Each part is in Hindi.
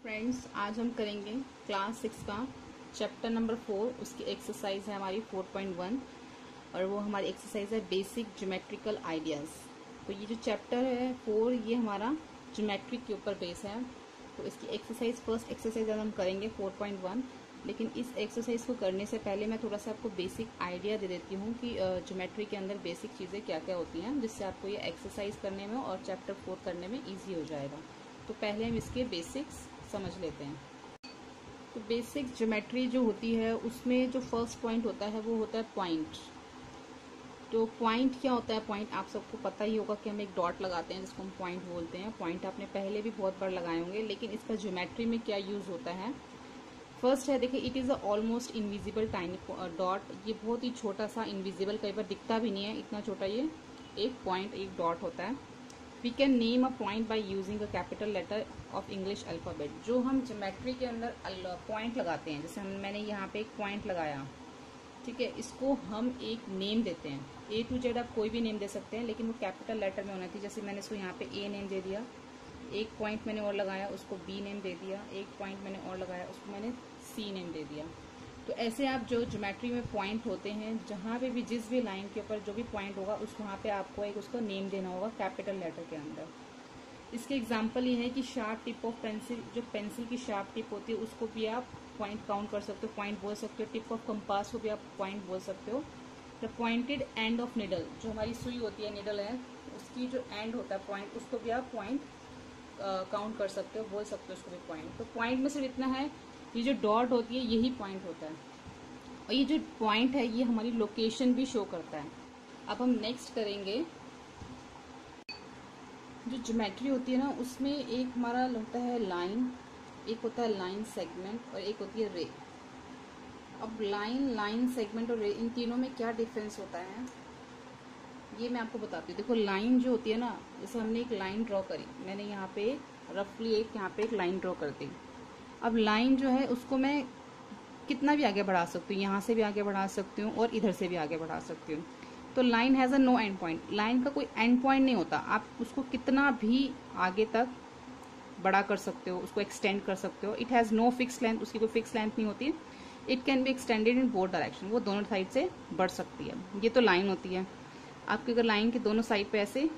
फ्रेंड्स, आज हम करेंगे क्लास 6 का चैप्टर नंबर 4। उसकी एक्सरसाइज है हमारी 4.1 और वो हमारी एक्सरसाइज है बेसिक ज्योमेट्रिकल आइडियाज़। तो ये जो चैप्टर है 4 ये हमारा ज्योमेट्रिक के ऊपर बेस है। तो इसकी एक्सरसाइज फर्स्ट एक्सरसाइज आज हम करेंगे 4.1। लेकिन इस एक्सरसाइज को करने से पहले मैं थोड़ा सा आपको बेसिक आइडिया दे देती हूँ कि ज्योमेट्री के अंदर बेसिक चीज़ें क्या क्या होती हैं, जिससे आपको ये एक्सरसाइज करने में और चैप्टर 4 करने में ईजी हो जाएगा। तो पहले हम इसके बेसिक्स समझ लेते हैं। तो बेसिक ज्योमेट्री जो होती है उसमें जो फर्स्ट पॉइंट होता है वो होता है पॉइंट। तो पॉइंट क्या होता है? पॉइंट आप सबको पता ही होगा कि हम एक डॉट लगाते हैं जिसको हम पॉइंट बोलते हैं। पॉइंट आपने पहले भी बहुत बार लगाए होंगे, लेकिन इसका ज्योमेट्री में क्या यूज होता है? फर्स्ट है, देखिए, it is a almost invisible tiny dot. ये बहुत ही छोटा सा, इनविजिबल, कई बार दिखता भी नहीं है, इतना छोटा ये एक पॉइंट, एक डॉट होता है। We can name a point by using a capital letter of English alphabet. जो हम ज्योमेट्री के अंदर पॉइंट लगाते हैं, जैसे मैंने यहाँ पे एक पॉइंट लगाया, ठीक है, इसको हम एक नेम देते हैं। ए टू जेड आप कोई भी नेम दे सकते हैं, लेकिन वो कैपिटल लेटर में होना चाहिए। जैसे मैंने इसको यहाँ पे ए नेम दे दिया, एक पॉइंट मैंने और लगाया उसको बी नेम दे दिया, एक पॉइंट मैंने और लगाया उसको मैंने सी नेम दे दिया। तो ऐसे आप जो ज्योमेट्री में पॉइंट होते हैं, जहाँ पे भी जिस भी लाइन के ऊपर जो भी पॉइंट होगा उस वहाँ पे आपको एक उसका नेम देना होगा कैपिटल लेटर के अंदर। इसके एग्जांपल ये है कि शार्प टिप ऑफ पेंसिल, जो पेंसिल की शार्प टिप होती है उसको भी आप पॉइंट काउंट कर सकते हो, पॉइंट बोल सकते हो। टिप ऑफ कंपास को भी आप पॉइंट बोल सकते हो। The pointed end of needle, जो हमारी सुई होती है, निडल है, उसकी जो एंड होता है पॉइंट, उसको भी आप पॉइंट काउंट कर सकते हो, बोल सकते हो उसको भी पॉइंट। तो पॉइंट में सिर्फ इतना है, ये जो डॉट होती है यही पॉइंट होता है, और ये जो पॉइंट है ये हमारी लोकेशन भी शो करता है। अब हम नेक्स्ट करेंगे, जो ज्योमेट्री होती है ना उसमें एक हमारा होता है लाइन, एक होता है लाइन सेगमेंट और एक होती है रे। अब लाइन सेगमेंट और रे, इन तीनों में क्या डिफरेंस होता है ये मैं आपको बताती हूँ। देखो, लाइन जो होती है ना, जैसे हमने एक लाइन ड्रॉ करी, मैंने यहाँ पे रफली यहाँ पे एक लाइन ड्रॉ कर दी। अब लाइन जो है उसको मैं कितना भी आगे बढ़ा सकती हूँ, यहाँ से भी आगे बढ़ा सकती हूँ और इधर से भी आगे बढ़ा सकती हूँ। तो line has a no end point. Line का कोई एंड पॉइंट नहीं होता, आप उसको कितना भी आगे तक बड़ा कर सकते हो, उसको एक्सटेंड कर सकते हो। It has no fix length, उसकी कोई फिक्स लेंथ नहीं होती। It can be extended in both direction, वो दोनों साइड से बढ़ सकती है। ये तो लाइन होती है। आपके अगर लाइन के दोनों साइड पे ऐसे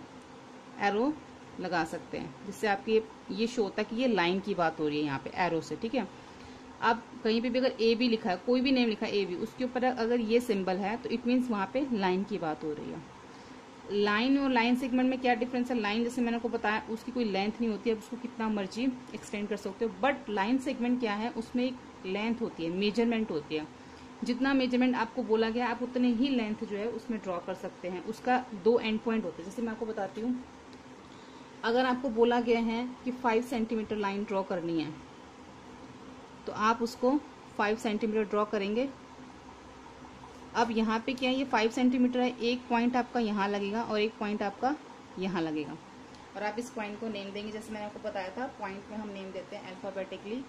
एरो लगा सकते हैं, जिससे आपकी ये शो होता है कि ये लाइन की बात हो रही है यहाँ पे एरो से, ठीक है। अब कहीं पे भी अगर ए बी लिखा है, कोई भी नेम लिखा है ए बी, उसके ऊपर अगर ये सिंबल है तो इट मीन्स वहां पे लाइन की बात हो रही है। लाइन और लाइन सेगमेंट में क्या डिफरेंस है? लाइन, जैसे मैंने आपको बताया, उसकी कोई लेंथ नहीं होती है, उसको कितना मर्जी एक्सटेंड कर सकते हो। बट लाइन सेगमेंट क्या है? उसमें एक लेंथ होती है, मेजरमेंट होती है। जितना मेजरमेंट आपको बोला गया आप उतने ही लेंथ जो है उसमें ड्रॉ कर सकते हैं। उसका दो एंड पॉइंट होते हैं। जैसे मैं आपको बताती हूँ, अगर आपको बोला गया है कि 5 सेंटीमीटर लाइन ड्रॉ करनी है, तो आप उसको 5 सेंटीमीटर ड्रॉ करेंगे। अब यहाँ पे क्या है, ये 5 सेंटीमीटर है, एक पॉइंट आपका यहाँ लगेगा और एक पॉइंट आपका यहाँ लगेगा, और आप इस पॉइंट को नेम देंगे। जैसे मैंने आपको बताया था, पॉइंट में हम नेम देते हैं अल्फाबेटिकली,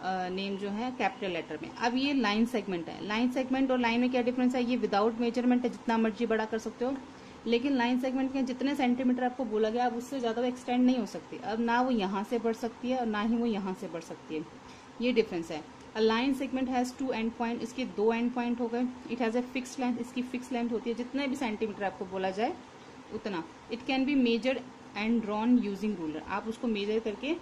नेम जो है कैपिटल लेटर में। अब ये लाइन सेगमेंट है। लाइन सेगमेंट और लाइन में क्या डिफरेंस है? ये विदाउट मेजरमेंट है, जितना मर्जी बड़ा कर सकते हो। लेकिन लाइन सेगमेंट के जितने सेंटीमीटर आपको बोला गया, अब उससे ज्यादा वो एक्सटेंड नहीं हो सकती। अब ना वो यहाँ से बढ़ सकती है और ना ही वो यहाँ से बढ़ सकती है। ये डिफरेंस है। A line segment has 2 and point, इसके 2 एंड पॉइंट हो गए। It has a fix length, इसकी फिक्स लेंथ होती है, जितने भी सेंटीमीटर आपको बोला जाए उतना। It can be measured and drawn using ruler, आप उसको मेजर करके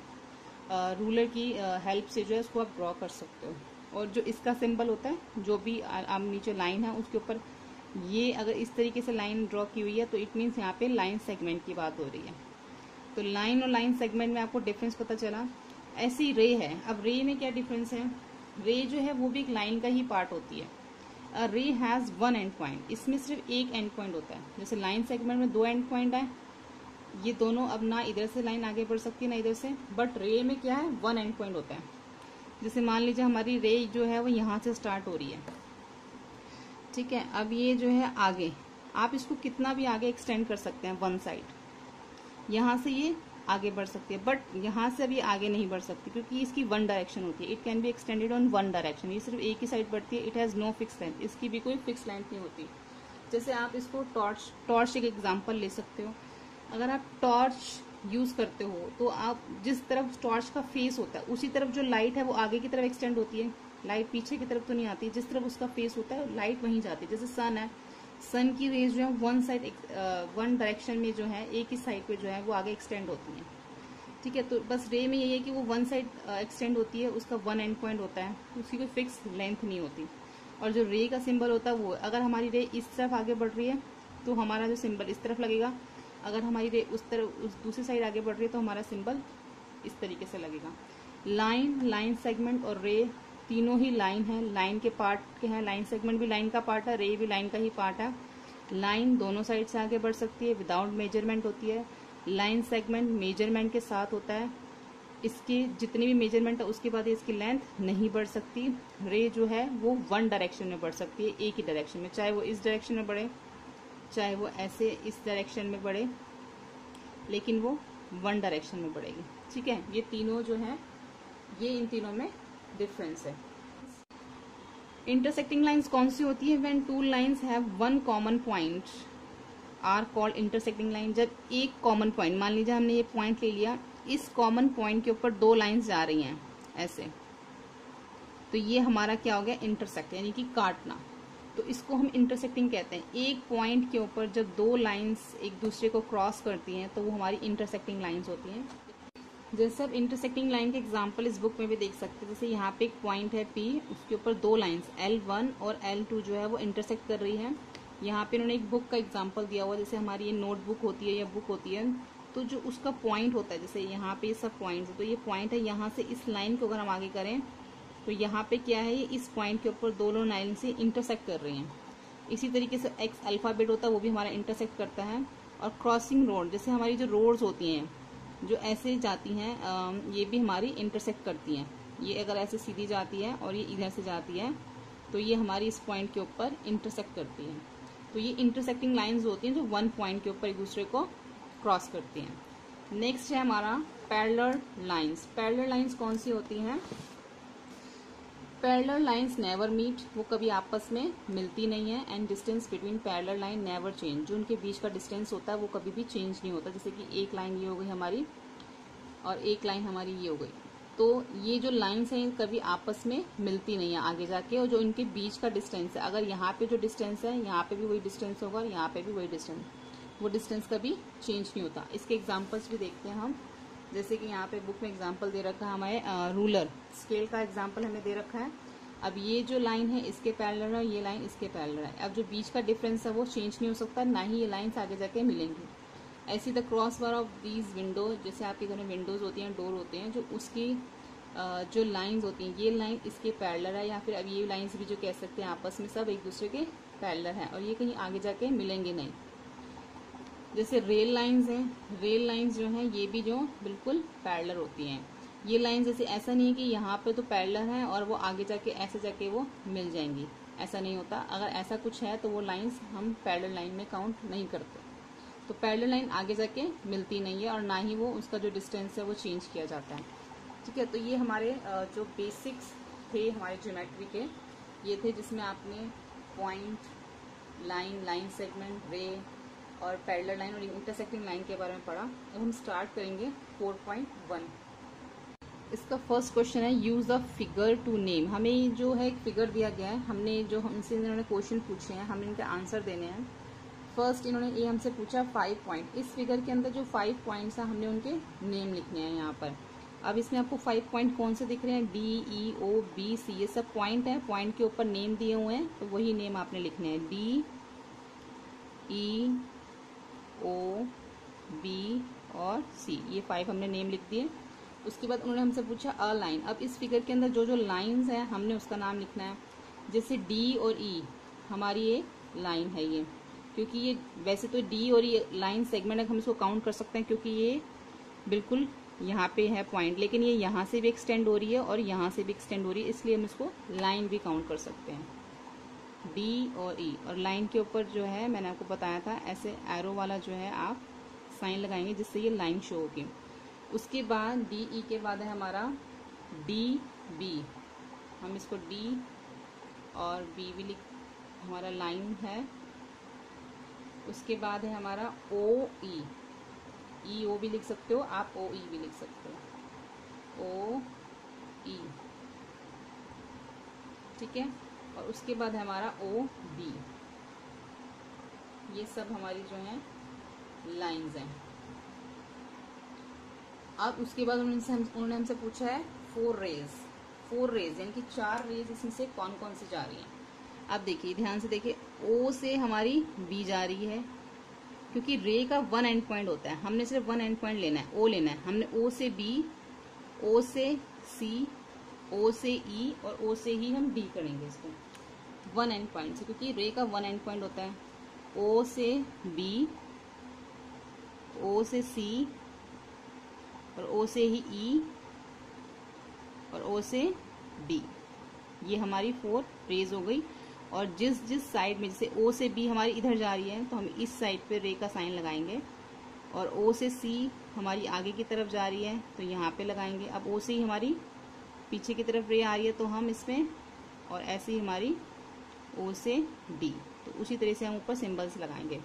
रूलर की हेल्प से जो है उसको आप ड्रॉ कर सकते हो। और जो इसका सिंबल होता है, जो भी आप नीचे लाइन है उसके ऊपर ये अगर इस तरीके से लाइन ड्रॉ की हुई है तो इट मीन्स यहाँ पे लाइन सेगमेंट की बात हो रही है। तो लाइन और लाइन सेगमेंट में आपको डिफरेंस पता चला। ऐसी रे है। अब रे में क्या डिफरेंस है? रे जो है वो भी एक लाइन का ही पार्ट होती है। रे हैज 1 एंड पॉइंट, इसमें सिर्फ एक एंड पॉइंट होता है। जैसे लाइन सेगमेंट में 2 एंड पॉइंट है, ये दोनों अब ना इधर से लाइन आगे बढ़ सकती है ना इधर से। बट रे में क्या है? 1 एंड पॉइंट होता है। जैसे मान लीजिए हमारी रे जो है वो यहाँ से स्टार्ट हो रही है, ठीक है। अब ये जो है आगे, आप इसको कितना भी आगे एक्सटेंड कर सकते हैं, वन साइड यहाँ से ये आगे बढ़ सकती है, बट यहाँ से अभी आगे नहीं बढ़ सकती क्योंकि इसकी 1 डायरेक्शन होती है। It can be extended on 1 direction, ये सिर्फ एक ही साइड बढ़ती है। It has no fix length, इसकी भी कोई फिक्स लेंथ नहीं होती। जैसे आप इसको टॉर्च एक एग्जाम्पल ले सकते हो। अगर आप टॉर्च यूज करते हो तो आप जिस तरफ टॉर्च का फेस होता है उसी तरफ जो लाइट है वो आगे की तरफ एक्सटेंड होती है, लाइट पीछे की तरफ तो नहीं आती। जिस तरफ उसका फेस होता है लाइट वहीं जाती है। जैसे सन है, सन की रेज जो है वन साइड वन डायरेक्शन में जो है एक ही साइड पे जो है वो आगे एक्सटेंड होती है। ठीक है, तो बस रे में यही है कि वो वन साइड एक्सटेंड होती है, उसका वन एंड पॉइंट होता है, उसकी कोई फिक्स लेंथ नहीं होती। और जो रे का सिंबल होता है वो, अगर हमारी रे इस तरफ आगे बढ़ रही है तो हमारा जो सिंबल इस तरफ लगेगा, अगर हमारी रे उस तरफ उस दूसरी साइड आगे बढ़ रही है तो हमारा सिंबल इस तरीके से लगेगा। लाइन, लाइन सेगमेंट और रे तीनों ही लाइन है, लाइन के पार्ट के हैं। लाइन सेगमेंट भी लाइन का पार्ट है, रे भी लाइन का ही पार्ट है। लाइन दोनों साइड से आगे बढ़ सकती है, विदाउट मेजरमेंट होती है। लाइन सेगमेंट मेजरमेंट के साथ होता है, इसकी जितनी भी मेजरमेंट है उसके बाद इसकी लेंथ नहीं बढ़ सकती। रे जो है वो वन डायरेक्शन में बढ़ सकती है, एक ही डायरेक्शन में, चाहे वो इस डायरेक्शन में बढ़े चाहे वो ऐसे इस डायरेक्शन में बढ़े, लेकिन वो वन डायरेक्शन में बढ़ेगी। ठीक है, ये तीनों जो है ये इन तीनों में डिफरेंस है। इंटरसेक्टिंग लाइंस कौन सी होती है? When two lines have one common point are called intersecting line. जब एक कॉमन पॉइंट, मान लीजिए हमने ये पॉइंट ले लिया, इस कॉमन पॉइंट के ऊपर दो लाइंस जा रही हैं ऐसे, तो ये हमारा क्या हो गया? इंटरसेक्ट, यानी कि काटना। तो इसको हम इंटरसेक्टिंग कहते हैं। एक पॉइंट के ऊपर जब दो लाइंस एक दूसरे को क्रॉस करती हैं तो वो हमारी इंटरसेक्टिंग लाइंस होती हैं। जैसे अब इंटरसेक्टिंग लाइन के एग्जांपल इस बुक में भी देख सकते हैं। जैसे यहाँ पे एक पॉइंट है P, उसके ऊपर दो लाइंस L1 और L2 जो है वो इंटरसेक्ट कर रही है। यहाँ पे इन्होंने एक बुक का एग्जांपल दिया हुआ, जैसे हमारी ये नोटबुक होती है या बुक होती है, तो जो उसका पॉइंट होता है, जैसे यहाँ पे सब पॉइंट है, तो ये पॉइंट है, यहाँ से इस लाइन को अगर हम आगे करें तो यहाँ पे क्या है, ये इस पॉइंट के ऊपर दोनों लाइन से इंटरसेक्ट कर रही हैं। इसी तरीके से एक्स अल्फाबेट होता है वो भी हमारा इंटरसेक्ट करता है। और क्रॉसिंग रोड, जैसे हमारी जो रोड्स होती हैं जो ऐसे जाती हैं, ये भी हमारी इंटरसेक्ट करती हैं। ये अगर ऐसे सीधी जाती है और ये इधर से जाती है तो ये हमारी इस पॉइंट के ऊपर इंटरसेक्ट करती हैं। तो ये इंटरसेक्टिंग लाइंस होती हैं जो वन पॉइंट के ऊपर एक दूसरे को क्रॉस करती हैं। नेक्स्ट है हमारा पैरेलल लाइंस। पैरेलल लाइंस कौन सी होती हैं? पैरेलल लाइंस नेवर मीट, वो कभी आपस में मिलती नहीं है। And distance between parallel line never change, जो उनके बीच का डिस्टेंस होता है वो कभी भी चेंज नहीं होता। जैसे कि एक लाइन ये हो गई हमारी और एक लाइन हमारी ये हो गई, तो ये जो लाइंस हैं कभी आपस में मिलती नहीं है आगे जाके। और जो इनके बीच का डिस्टेंस है, अगर यहाँ पे जो डिस्टेंस है यहाँ पे भी वही डिस्टेंस होगा और यहाँ पे भी वही डिस्टेंस, वो डिस्टेंस कभी चेंज नहीं होता। इसके एग्जाम्पल्स भी देखते हैं हम। जैसे कि यहाँ पे बुक में एग्जाम्पल दे रखा है हमारे, रूलर स्केल का एग्जाम्पल हमें दे रखा है। अब ये जो लाइन है इसके पैरेलल है, ये लाइन इसके पैरेलल है। अब जो बीच का डिफरेंस है वो चेंज नहीं हो सकता, ना ही ये लाइन्स आगे जाके मिलेंगी। ऐसी the cross bar of these window, जैसे आपके घर में विंडोज होती हैं, डोर होते हैं, जो उसकी जो लाइंस होती हैं, ये लाइन इसके पैरेलल है, या फिर अब ये लाइंस भी जो कह सकते हैं आपस में सब एक दूसरे के पैरेलल है और ये कहीं आगे जाके मिलेंगे नहीं। जैसे रेल लाइंस हैं, रेल लाइंस जो हैं ये भी जो बिल्कुल पैरेलल होती हैं। ये लाइन जैसे ऐसा नहीं है कि यहाँ पे तो पैरेलल है और वो आगे जाके ऐसे जाके वो मिल जाएंगी, ऐसा नहीं होता। अगर ऐसा कुछ है तो वो लाइंस हम पैरेलल लाइन में काउंट नहीं करते। तो पैरेलल लाइन आगे जाके मिलती नहीं है और ना ही वो उसका जो डिस्टेंस है वो चेंज किया जाता है। ठीक है, तो ये हमारे जो बेसिक्स थे हमारे ज्योमेट्री के, ये थे जिसमें आपने पॉइंट, लाइन, लाइन सेगमेंट, रे और पैरेलल लाइन और इंटरसेक्टिंग लाइन के बारे में पढ़ा। अब हम स्टार्ट करेंगे 4.1। इसका फर्स्ट क्वेश्चन है use the figure to name. हमें जो है एक फिगर दिया गया है, हमने जो हमसे इन्होंने क्वेश्चन पूछे हैं हमें इनके आंसर देने हैं। फर्स्ट इन्होंने ये हमसे पूछा 5 पॉइंट। इस फिगर के अंदर जो 5 पॉइंट्स हैं हमने उनके नेम लिखने हैं यहाँ पर। अब इसमें आपको 5 पॉइंट कौन से दिख रहे हैं? डी, ई, ओ, बी, सी, ये सब पॉइंट है। पॉइंट के ऊपर नेम दिए हुए हैं तो वही नेम आपने लिखने हैं। डी, ई, ओ, बी और सी, ये 5 हमने नेम लिख दिए। उसके बाद उन्होंने हमसे पूछा अ लाइन। अब इस फिगर के अंदर जो जो लाइंस हैं हमने उसका नाम लिखना है। जैसे डी और ई हमारी ये लाइन है ये, क्योंकि ये वैसे तो डी और ई लाइन सेगमेंट हम इसको काउंट कर सकते हैं क्योंकि ये बिल्कुल यहाँ पे है पॉइंट, लेकिन ये यहाँ से भी एक्सटेंड हो रही है और यहाँ से भी एक्सटेंड हो रही है, इसलिए हम इसको लाइन भी काउंट कर सकते हैं। डी और ई, और लाइन के ऊपर जो है मैंने आपको बताया था ऐसे एरो वाला जो है आप साइन लगाएंगे जिससे ये लाइन शो होगी। उसके बाद डी, ई के बाद है हमारा डी, बी, हम इसको डी और बी भी लिख, हमारा लाइन है। उसके बाद है हमारा ओ, ई, ई ओ भी लिख सकते हो आप, ओ ई भी लिख सकते हो, ओ ई, ठीक है। और उसके बाद है हमारा ओ बी। ये सब हमारी जो है लाइंस हैं। अब उसके बाद उन्होंने हमसे पूछा है 4 रेज, 4 रेज यानी कि 4 रेज इसमें से कौन कौन सी जा रही हैं। अब देखिए ध्यान से देखिए, ओ से हमारी बी जा रही है, क्योंकि रे का 1 एंड पॉइंट होता है, हमने सिर्फ 1 एंड पॉइंट लेना है, ओ लेना है। हमने ओ से बी, ओ से सी, ओ से ई और ओ से ही हम डी करेंगे इसको 1 एंड पॉइंट से, क्योंकि रे का 1 एंड पॉइंट होता है। ओ से बी, ओ से सी और ओ से ही ई और ओ से डी। ये हमारी 4 रेज हो गई। और जिस जिस साइड में, जैसे ओ से बी हमारी इधर जा रही है तो हम इस साइड पे रे का साइन लगाएंगे, और ओ से सी हमारी आगे की तरफ जा रही है तो यहाँ पे लगाएंगे। अब ओ से ही हमारी पीछे की तरफ रे आ रही है तो हम इसमें, और ऐसे ही हमारी ओ से डी, तो उसी तरह से हम ऊपर सिंबल्स लगाएंगे।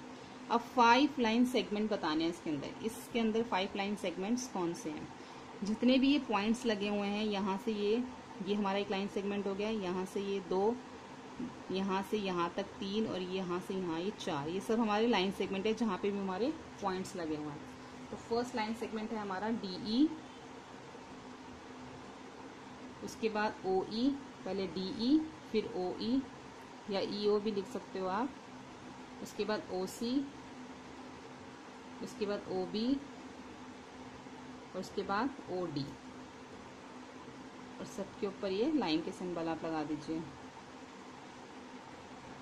अब 5 लाइन सेगमेंट बताने हैं इसके अंदर 5 लाइन सेगमेंट्स कौन से हैं। जितने भी ये पॉइंट्स लगे हुए हैं, यहाँ से ये हमारा एक लाइन सेगमेंट हो गया, यहाँ से ये 2, यहाँ से यहाँ तक 3 और यहाँ से यहाँ ये 4, ये सब हमारे लाइन सेगमेंट है जहाँ पे भी हमारे पॉइंट्स लगे हुए हैं। तो फर्स्ट लाइन सेगमेंट है हमारा DE, उसके बाद OE, पहले DE फिर OE या EO भी लिख सकते हो आप, उसके बाद OC, उसके बाद OB और उसके बाद OD, और सबके ऊपर ये लाइन के सिंबल आप लगा दीजिए,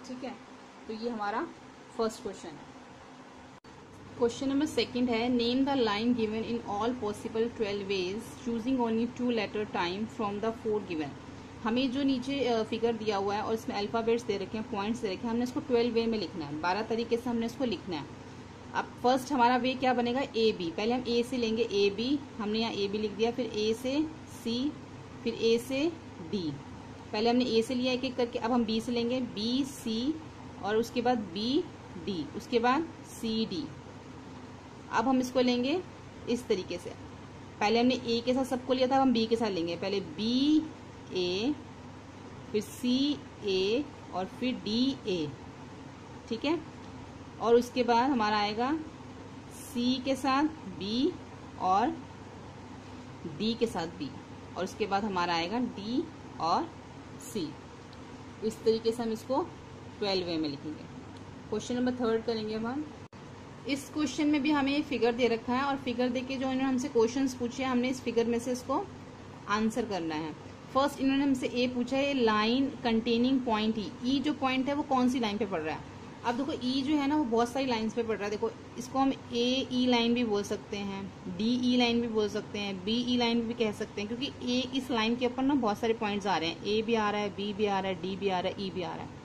ठीक है। तो ये हमारा फर्स्ट क्वेश्चन है। क्वेश्चन नंबर 2 है, name the line given in all possible 12 ways choosing only 2 letter time from the 4 given. हमें जो नीचे फिगर दिया हुआ है और इसमें अल्फाबेट्स दे रखे हैं, पॉइंट्स दे रखे हैं, हमने इसको 12 वे में लिखना है, 12 तरीके से हमने इसको लिखना है। अब फर्स्ट हमारा वे क्या बनेगा, ए बी। पहले हम ए से लेंगे, ए बी, हमने यहाँ ए बी लिख दिया, फिर ए से सी, फिर ए से डी। पहले हमने ए से लिया एक एक करके, अब हम बी से लेंगे, बी सी और उसके बाद बी डी, उसके बाद सी डी। अब हम इसको लेंगे इस तरीके से, पहले हमने ए के साथ सबको लिया था, अब हम बी के साथ लेंगे, पहले बी ए, फिर सी ए और फिर डी ए, ठीक है। और उसके बाद हमारा आएगा सी के साथ बी और डी के साथ बी, और उसके बाद हमारा आएगा डी और सी। इस तरीके से हम इसको 12 वे में लिखेंगे। क्वेश्चन नंबर 3 करेंगे अब हम। इस क्वेश्चन में भी हमें फिगर दे रखा है, और फिगर देके जो इन्होंने हमसे क्वेश्चंस पूछे हैं, हमने इस फिगर में से इसको आंसर करना है। फर्स्ट इन्होंने हमसे ए पूछा है, लाइन कंटेनिंग पॉइंट ई जो पॉइंट है वो कौन सी लाइन पे पड़ रहा है। अब देखो ई जो है ना वो बहुत सारी लाइंस पे पड़ रहा है। देखो इसको हम ए ई लाइन भी बोल सकते हैं, डी ई लाइन भी बोल सकते हैं, बी ई लाइन भी कह सकते हैं, क्योंकि ए इस लाइन के ऊपर ना बहुत सारे पॉइंट्स आ रहे हैं, ए भी आ रहा है, बी भी आ रहा है, डी भी आ रहा है, ई भी आ रहा है।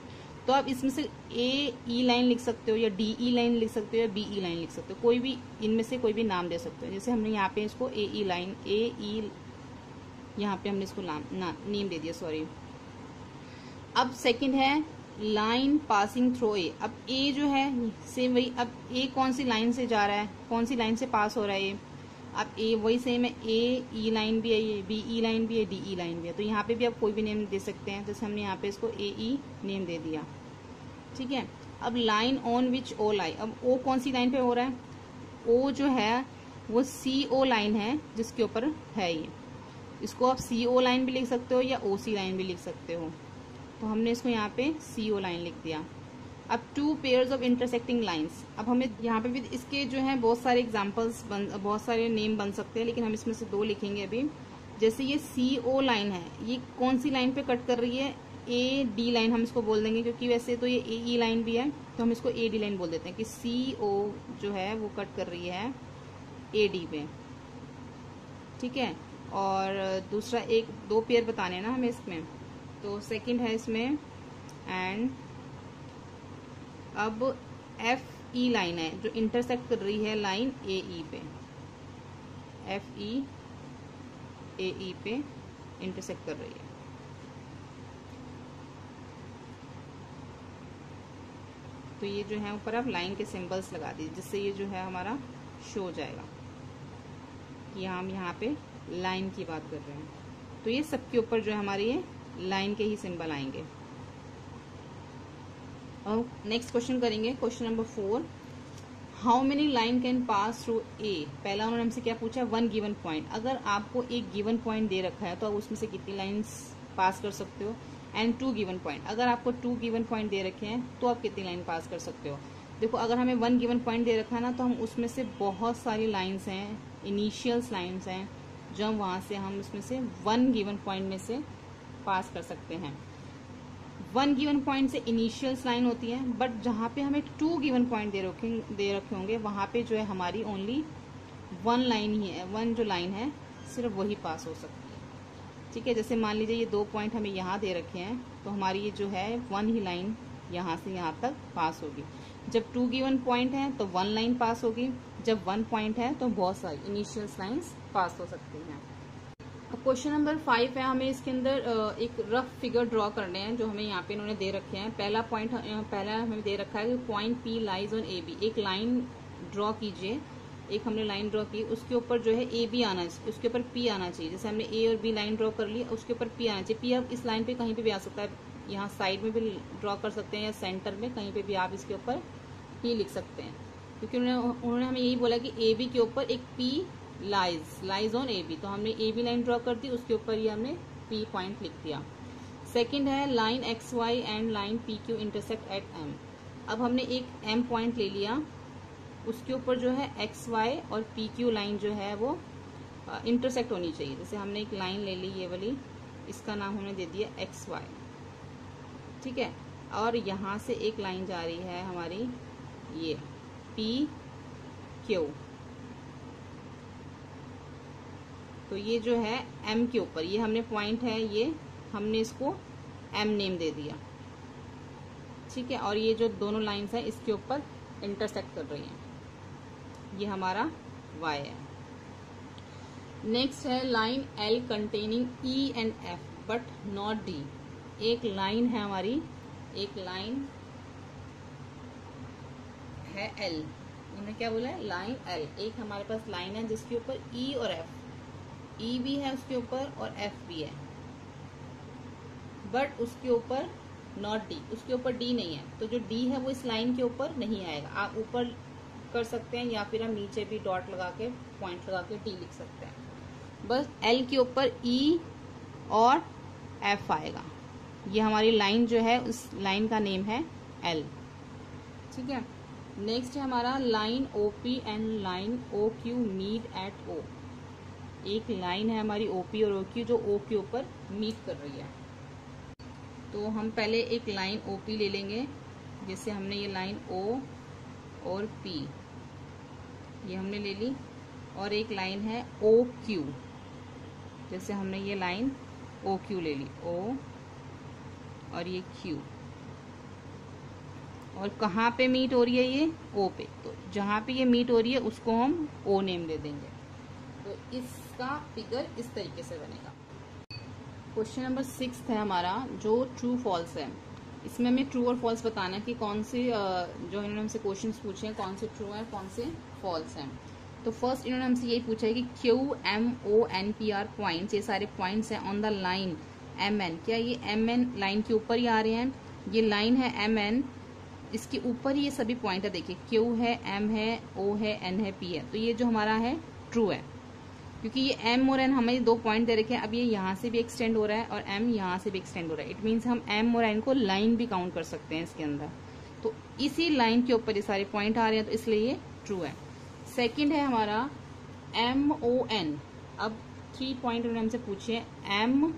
तो आप इसमें से ए ई लाइन लिख सकते हो या डी ई लाइन लिख सकते हो या बी ई लाइन लिख सकते हो, कोई भी इनमें से कोई भी नाम दे सकते हो। जैसे हमने यहाँ पे इसको ए ई लाइन, ए ई, यहाँ पे हमने इसको नेम दे दिया, सॉरी। अब सेकंड है लाइन पासिंग थ्रू ए। अब ए जो है सेम वही, अब ए कौन सी लाइन से जा रहा है, कौन सी लाइन से पास हो रहा है ए, अब ए वही सेम है, ए ई लाइन भी है, ये बी ई लाइन भी है, डी ई लाइन भी है। तो यहाँ पे भी आप कोई भी नेम दे सकते हैं, जैसे हमने यहाँ पे इसको ए ई नेम दे दिया, ठीक है। अब लाइन ऑन विच ओ लाई, अब ओ कौन सी लाइन पे हो रहा है, ओ जो है वो सी ओ लाइन है जिसके ऊपर है ये। इसको आप सी ओ लाइन भी लिख सकते हो या ओ सी लाइन भी लिख सकते हो। तो हमने इसको यहाँ पे सी ओ लाइन लिख दिया। अब 2 पेयर्स ऑफ इंटरसेक्टिंग लाइंस। अब हमें यहाँ पे भी इसके जो है बहुत सारे एग्जांपल्स बहुत सारे नेम बन सकते हैं, लेकिन हम इसमें से 2 लिखेंगे अभी। जैसे ये सी ओ लाइन है, ये कौन सी लाइन पे कट कर रही है, ए डी लाइन हम इसको बोल देंगे, क्योंकि वैसे तो ये ए ई लाइन भी है तो हम इसको ए डी लाइन बोल देते हैं कि सी ओ जो है वो कट कर रही है ए डी पे, ठीक है। और दूसरा 1-2 पेयर बताने ना हमें इसमें, तो सेकंड है इसमें एंड। अब एफ ई लाइन है जो इंटरसेक्ट कर रही है लाइन ए ई पे, एफ ई ए ई पे इंटरसेक्ट कर रही है। तो ये जो है ऊपर आप लाइन के सिंबल्स लगा दीजिए, जिससे ये जो है हमारा शो हो जाएगा। कि हम यहाँ पे लाइन की बात कर रहे हैं। तो ये सबके ऊपर जो है हमारे ये लाइन के ही सिंबल आएंगे। और नेक्स्ट क्वेश्चन करेंगे, question number 4, how many line can pass through a. पहला उन्होंने हमसे क्या पूछा, वन गिवन पॉइंट। अगर आपको एक गिवन पॉइंट दे रखा है तो आप उसमें से कितनी लाइन्स पास कर सकते हो। एंड टू गिवन पॉइंट, अगर आपको टू गिवन पॉइंट दे रखे हैं तो आप कितनी लाइन पास कर सकते हो। देखो अगर हमें वन गिवन पॉइंट दे रखा है ना, तो हम उसमें से बहुत सारी लाइन्स हैं, इनिशियल्स लाइन्स हैं, जो हम वहाँ से हम उसमें से वन गिवन पॉइंट में से पास कर सकते हैं। वन गिवन पॉइंट से इनिशियल्स लाइन होती है, बट जहाँ पे हमें टू गिवन पॉइंट दे रखे होंगे वहाँ पे जो है हमारी ओनली वन लाइन ही है, वन जो लाइन है सिर्फ वही पास हो सकती है। ठीक है, जैसे मान लीजिए ये 2 पॉइंट हमें यहाँ दे रखे हैं, तो हमारी ये जो है वन ही लाइन यहाँ से यहाँ तक पास होगी। जब टू गिवन पॉइंट है तो वन लाइन पास होगी, जब वन पॉइंट है तो बहुत सारी इनिशियल्स लाइन्स पास हो सकती हैं। क्वेश्चन नंबर 5 है, हमें इसके अंदर एक रफ फिगर ड्रॉ करने हैं जो हमें यहाँ पे इन्होंने दे रखे हैं। पहला हमें दे रखा है कि point P lies on A B. एक लाइन ड्रॉ कीजिए, एक हमने लाइन ड्रॉ की, उसके ऊपर जो है ए बी आना चाहिए, उसके ऊपर पी आना चाहिए। जैसे हमने ए और बी लाइन ड्रॉ कर ली, उसके ऊपर पी आना चाहिए। पी आप इस लाइन पे कहीं पे भी आ सकता है, यहाँ साइड में भी ड्रॉ कर सकते हैं या सेंटर में, कहीं पे भी आप इसके ऊपर पी लिख सकते हैं, क्योंकि उन्होंने हमें यही बोला कि ए बी के ऊपर एक P lies on A B. तो हमने ए बी लाइन ड्रॉ कर दी, उसके ऊपर ही हमने पी पॉइंट लिख दिया। सेकंड है line X Y and line P Q intersect at M. अब हमने एक एम पॉइंट ले लिया, उसके ऊपर जो है एक्स वाई और पी क्यू लाइन जो है वो इंटरसेक्ट होनी चाहिए। जैसे हमने एक लाइन ले ली ये वाली, इसका नाम हमने दे दिया एक्स वाई। ठीक है, और यहाँ से एक लाइन जा रही है हमारी ये पी क्यू, तो ये जो है एम के ऊपर, ये हमने पॉइंट है, ये हमने इसको एम नेम दे दिया। ठीक है, और ये जो दोनों लाइंस हैं इसके ऊपर इंटरसेक्ट कर रही हैं, ये हमारा y है। नेक्स्ट है line L containing E and F but not D। एक लाइन है हमारी, एक लाइन है L, उन्होंने क्या बोला है, लाइन L। एक हमारे पास लाइन है जिसके ऊपर E और F, E भी है उसके ऊपर और F भी है, बट उसके ऊपर नॉट D, उसके ऊपर D नहीं है। तो जो D है वो इस लाइन के ऊपर नहीं आएगा। आप ऊपर कर सकते हैं या फिर हम नीचे भी डॉट लगा के पॉइंट लगा के D लिख सकते हैं। बस L के ऊपर E और F आएगा। ये हमारी लाइन जो है उस लाइन का नेम है L। ठीक है, नेक्स्ट है हमारा line OP and line OQ meet at O। एक लाइन है हमारी OP और OQ जो O के ऊपर मीट कर रही है। तो हम पहले एक लाइन OP ले लेंगे, जैसे हमने ये लाइन O और P ये हमने ले ली, और एक लाइन है OQ, जैसे हमने ये लाइन OQ ले ली, O और ये Q, और कहाँ पे मीट हो रही है ये O पे, तो जहाँ पे ये मीट हो रही है उसको हम O नेम दे देंगे। तो इसका फिगर इस तरीके से बनेगा। क्वेश्चन नंबर 6 है हमारा, जो ट्रू फॉल्स है। इसमें हमें ट्रू और फॉल्स बताना है कि कौन से जो इन्होंने हमसे क्वेश्चंस पूछे हैं कौन से ट्रू हैं कौन से फॉल्स हैं। तो फर्स्ट इन्होंने हमसे यही पूछा है कि QMONPR पॉइंट्स, ये सारे पॉइंट्स हैं ऑन द लाइन MN। क्या ये MN लाइन के ऊपर ही आ रहे हैं? ये लाइन है MN, इसके ऊपर ही ये सभी पॉइंट है। देखिए Q है, M है, O है, N है, P है। तो ये जो हमारा है ट्रू है, क्योंकि ये M और N हमें 2 पॉइंट दे रखे हैं। अब ये यहाँ से भी एक्सटेंड हो रहा है और M यहाँ से भी एक्सटेंड हो रहा है। इट मीन्स हम M और N को लाइन भी काउंट कर सकते हैं इसके अंदर। तो इसी लाइन के ऊपर ये सारे पॉइंट आ रहे हैं, तो इसलिए ये ट्रू है। सेकंड है हमारा MON। अब 3 पॉइंट उन्होंने हमसे पूछे, M,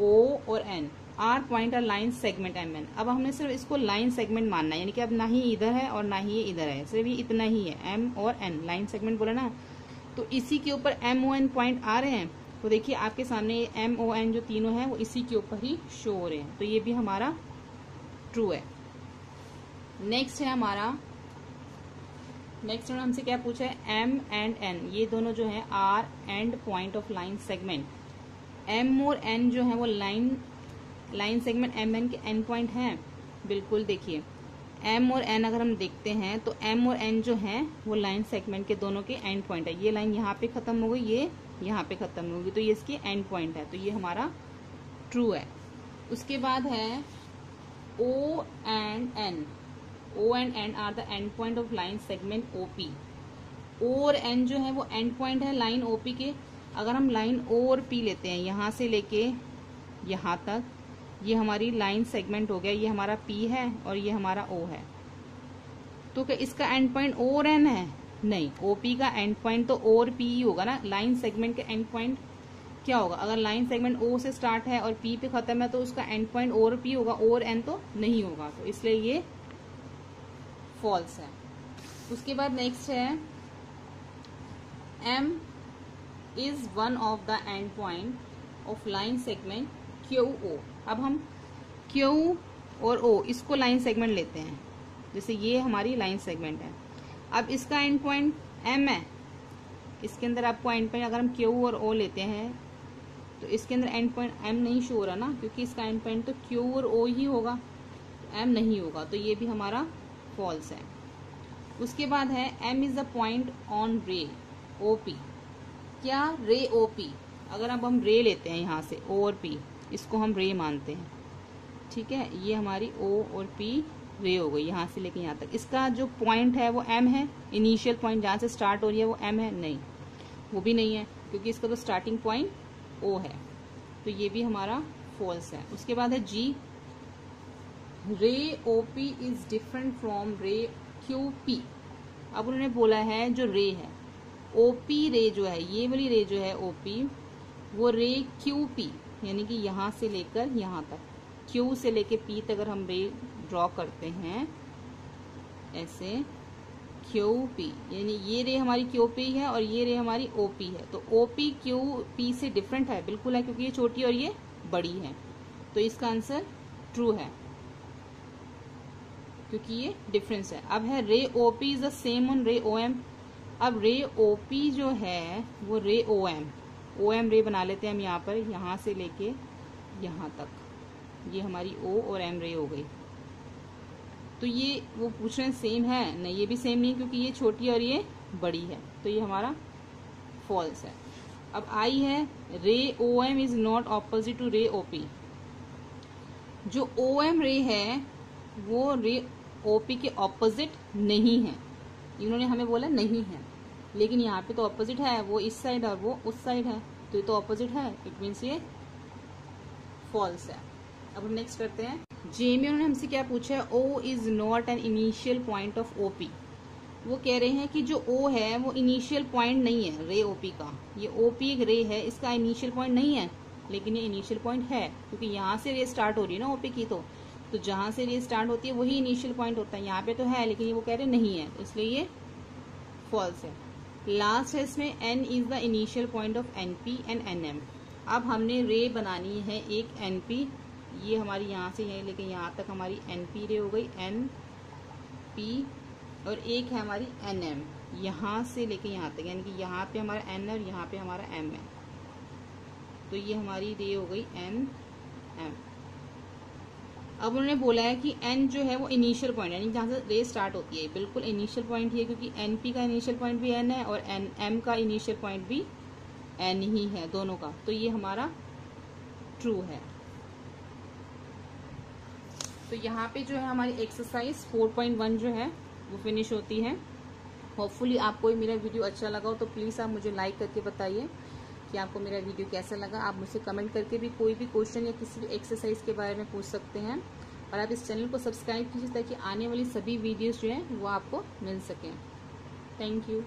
O और N आर पॉइंट और लाइन सेगमेंट MN। अब हमने सिर्फ इसको लाइन सेगमेंट मानना है, यानी कि अब ना ही इधर है और ना ही ये इधर है, सिर्फ ये इतना ही है, M और N लाइन सेगमेंट बोला ना। तो इसी के ऊपर MON पॉइंट आ रहे हैं। तो देखिए आपके सामने ये MON जो तीनों हैं वो इसी के ऊपर ही शो हो रहे हैं, तो ये भी हमारा ट्रू है। नेक्स्ट है हमारा, नेक्स्ट उन्होंने हमसे क्या पूछा है, M एंड N ये दोनों जो है are end point of line segment. M और N जो है वो लाइन सेगमेंट MN के एंड पॉइंट हैं। बिल्कुल, देखिए एम और एन अगर हम देखते हैं तो एम और एन जो हैं वो लाइन सेगमेंट के दोनों के एंड पॉइंट है। ये लाइन यहाँ पे खत्म हो गई, ये यहाँ पे खत्म हो गई, तो ये इसकी एंड पॉइंट है, तो ये हमारा ट्रू है। उसके बाद है O and N. O and N are the end point of line segment OP. O और एन जो है वो एंड पॉइंट है लाइन ओपी के। अगर हम लाइन ओ और पी लेते हैं यहाँ से लेके यहाँ तक, ये हमारी लाइन सेगमेंट हो गया, ये हमारा पी है और ये हमारा ओ है। तो क्या इसका एंड पॉइंट ओ और एन है? नहीं, ओपी का एंड पॉइंट तो ओ और पी ही होगा ना। लाइन सेगमेंट का एंड पॉइंट क्या होगा? अगर लाइन सेगमेंट ओ से स्टार्ट है और पी पे खत्म है तो उसका एंड पॉइंट ओ और पी होगा, ओ और एन तो नहीं होगा, तो इसलिए ये फॉल्स है। उसके बाद नेक्स्ट है M is one of the end point of line segment Q O. अब हम क्यू और ओ इसको लाइन सेगमेंट लेते हैं, जैसे ये हमारी लाइन सेगमेंट है। अब इसका एंड पॉइंट एम है, इसके अंदर आपको एंड पॉइंट अगर हम क्यू और ओ लेते हैं तो इसके अंदर एंड पॉइंट एम नहीं शो हो रहा ना, क्योंकि इसका एंड पॉइंट तो क्यू और ओ ही होगा, तो एम नहीं होगा, तो ये भी हमारा फॉल्स है। उसके बाद है M is the point on ray O P. क्या? रे ओ पी। अगर अब हम रे लेते हैं यहाँ से ओ और पी, इसको हम रे मानते हैं, ठीक है, ये हमारी ओ और पी रे हो गई यहाँ से लेके यहाँ तक। इसका जो पॉइंट है वो एम है, इनिशियल पॉइंट जहाँ से स्टार्ट हो रही है वो एम है? नहीं, वो भी नहीं है, क्योंकि इसका तो स्टार्टिंग पॉइंट ओ है, तो ये भी हमारा फॉल्स है। उसके बाद है जी, ray O P is different from ray Q P. अब उन्होंने बोला है जो रे है ओपी रे जो है, ये वाली रे जो है ओपी, वो रे क्यू पी यानी कि यहाँ से लेकर यहाँ तक, क्यू से लेके पी तक अगर हम रे ड्रॉ करते हैं ऐसे क्यू पी, यानी ये रे हमारी क्यू पी है और ये रे हमारी ओ पी है, तो ओ पी क्यू पी से डिफरेंट है, बिल्कुल है, क्योंकि ये छोटी और ये बड़ी है, तो इसका आंसर ट्रू है, क्योंकि ये डिफरेंस है। अब है ray O P is the same on ray O M. अब रे ओ पी जो है वो रे ओ एम रे बना लेते हैं हम यहाँ पर, यहाँ से लेके यहाँ तक, ये हमारी ओ और एम रे हो गई। तो ये वो पूछ रहे हैं सेम है? नहीं, ये भी सेम नहीं, क्योंकि ये छोटी और ये बड़ी है, तो ये हमारा फॉल्स है। अब आई है ray O M is not opposite to ray O P. जो ओ एम रे है वो रे ओ पी के ऑपोजिट नहीं है, इन्होंने हमें बोला नहीं है, लेकिन यहाँ पे तो ऑपोजिट है, वो इस साइड और वो उस साइड है, तो ये तो ऑपोजिट है, इट मीन्स ये फॉल्स है। अब हम नेक्स्ट करते हैं जे में। उन्होंने हमसे क्या पूछा है? O is not an initial point of O P. वो कह रहे हैं कि जो ओ है वो इनिशियल पॉइंट नहीं है रे ओ पी का, ये ओ पी एक रे है, इसका इनिशियल पॉइंट नहीं है, लेकिन ये इनिशियल पॉइंट है, क्योंकि यहाँ से रे स्टार्ट हो रही है ना ओपी की, तो जहां से रे स्टार्ट होती है वही इनिशियल पॉइंट होता है। यहाँ पे तो है, लेकिन ये वो कह रहे नहीं है, तो इसलिए ये फॉल्स है। लास्ट है इसमें N is the initial point of N P and N M. अब हमने रे बनानी है एक एन पी, ये हमारी यहाँ से यहीं लेके यहाँ तक हमारी एन पी रे हो गई, एन पी, और एक है हमारी एन एम, यहाँ से लेके यहाँ तक, यानी कि यहाँ पे हमारा एन है और यहाँ पे हमारा एम है, तो ये हमारी रे हो गई एन एम। अब उन्होंने बोला है कि एन जो है वो इनिशियल पॉइंट, यानी जहाँ से रे स्टार्ट होती है, बिल्कुल इनिशियल पॉइंट ही है, क्योंकि एन पी का इनिशियल पॉइंट भी एन है और एन एम का इनिशियल पॉइंट भी एन ही है दोनों का, तो ये हमारा ट्रू है। तो यहाँ पे जो है हमारी एक्सरसाइज 4.1 जो है वो फिनिश होती है। होपफुली आपको मेरा वीडियो अच्छा लगा हो तो प्लीज़ आप मुझे लाइक करके बताइए कि आपको मेरा वीडियो कैसा लगा। आप मुझसे कमेंट करके भी कोई भी क्वेश्चन या किसी भी एक्सरसाइज के बारे में पूछ सकते हैं, और आप इस चैनल को सब्सक्राइब कीजिए ताकि आने वाली सभी वीडियोस जो हैं वो आपको मिल सकें। Thank you.